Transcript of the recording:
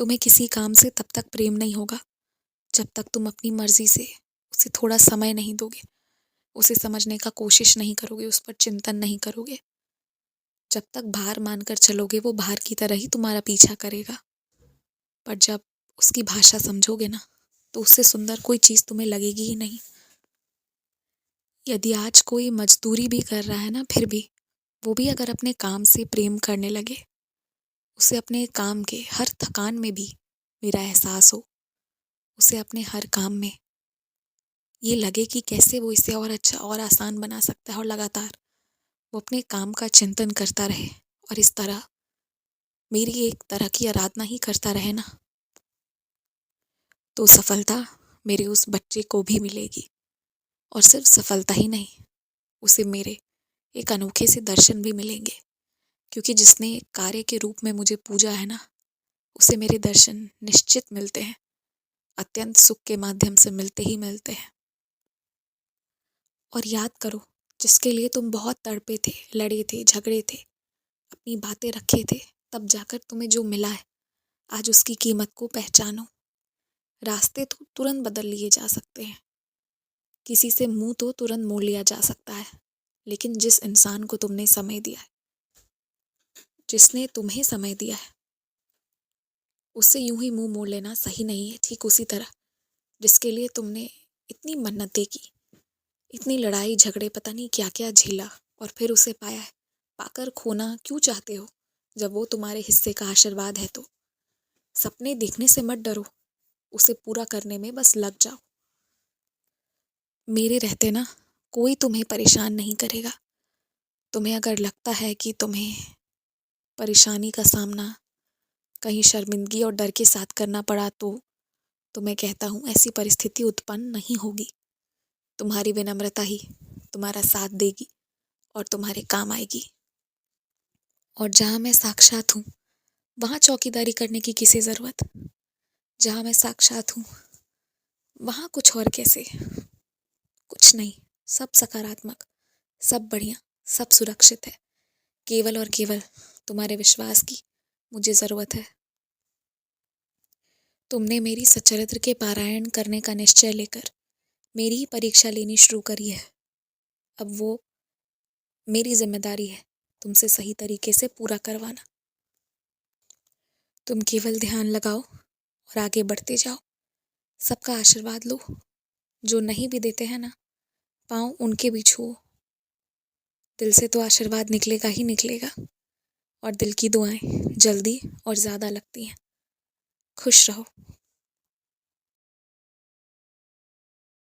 तुम्हें किसी काम से तब तक प्रेम नहीं होगा जब तक तुम अपनी मर्जी से उसे थोड़ा समय नहीं दोगे, उसे समझने का कोशिश नहीं करोगे, उस पर चिंतन नहीं करोगे। जब तक भार मानकर चलोगे वो भार की तरह ही तुम्हारा पीछा करेगा। पर जब उसकी भाषा समझोगे ना, तो उससे सुंदर कोई चीज़ तुम्हें लगेगी ही नहीं। यदि आज कोई मजदूरी भी कर रहा है ना, फिर भी वो भी अगर अपने काम से प्रेम करने लगे, उसे अपने काम के हर थकान में भी मेरा एहसास हो, उसे अपने हर काम में ये लगे कि कैसे वो इसे और अच्छा और आसान बना सकता है, और लगातार वो अपने काम का चिंतन करता रहे और इस तरह मेरी एक तरह की आराधना ही करता रहे ना, तो सफलता मेरे उस बच्चे को भी मिलेगी। और सिर्फ सफलता ही नहीं, उसे मेरे एक अनोखे से दर्शन भी मिलेंगे, क्योंकि जिसने कार्य के रूप में मुझे पूजा है ना, उसे मेरे दर्शन निश्चित मिलते हैं, अत्यंत सुख के माध्यम से मिलते ही मिलते हैं। और याद करो, जिसके लिए तुम बहुत तड़पे थे, लड़े थे, झगड़े थे, अपनी बातें रखे थे, तब जाकर तुम्हें जो मिला है, आज उसकी कीमत को पहचानो। रास्ते तो तुरंत बदल लिए जा सकते हैं, किसी से मुंह तो तुरंत मोड़ लिया जा सकता है, लेकिन जिस इंसान को तुमने समय दिया है, जिसने तुम्हें समय दिया है, उससे यूं ही मुंह मोड़ लेना सही नहीं है। ठीक उसी तरह जिसके लिए तुमने इतनी मन्नतें की, इतनी लड़ाई झगड़े पता नहीं क्या क्या झेला, और फिर उसे पाया है, पाकर खोना क्यों चाहते हो जब वो तुम्हारे हिस्से का आशीर्वाद है। तो सपने देखने से मत डरो, उसे पूरा करने में बस लग जाओ। मेरे रहते ना कोई तुम्हें परेशान नहीं करेगा। तुम्हें अगर लगता है कि तुम्हें परेशानी का सामना कहीं शर्मिंदगी और डर के साथ करना पड़ा, तो मैं कहता हूँ ऐसी परिस्थिति उत्पन्न नहीं होगी। तुम्हारी विनम्रता ही तुम्हारा साथ देगी और तुम्हारे काम आएगी। और जहाँ मैं साक्षात हूँ, वहाँ चौकीदारी करने की किसी ज़रूरत। जहाँ मैं साक्षात हूँ, वहाँ कुछ और कैसे, कुछ नहीं, सब सकारात्मक, सब बढ़िया, सब सुरक्षित है। केवल और केवल तुम्हारे विश्वास की मुझे ज़रूरत है। तुमने मेरी सच्चरित्र के पारायण करने का निश्चय लेकर मेरी ही परीक्षा लेनी शुरू करी है। अब वो मेरी जिम्मेदारी है तुमसे सही तरीके से पूरा करवाना। तुम केवल ध्यान लगाओ और आगे बढ़ते जाओ, सबका आशीर्वाद लो। जो नहीं भी देते हैं ना, पाँव उनके भी छुओ। दिल से तो आशीर्वाद निकलेगा ही निकलेगा, और दिल की दुआएं जल्दी और ज़्यादा लगती हैं। खुश रहो।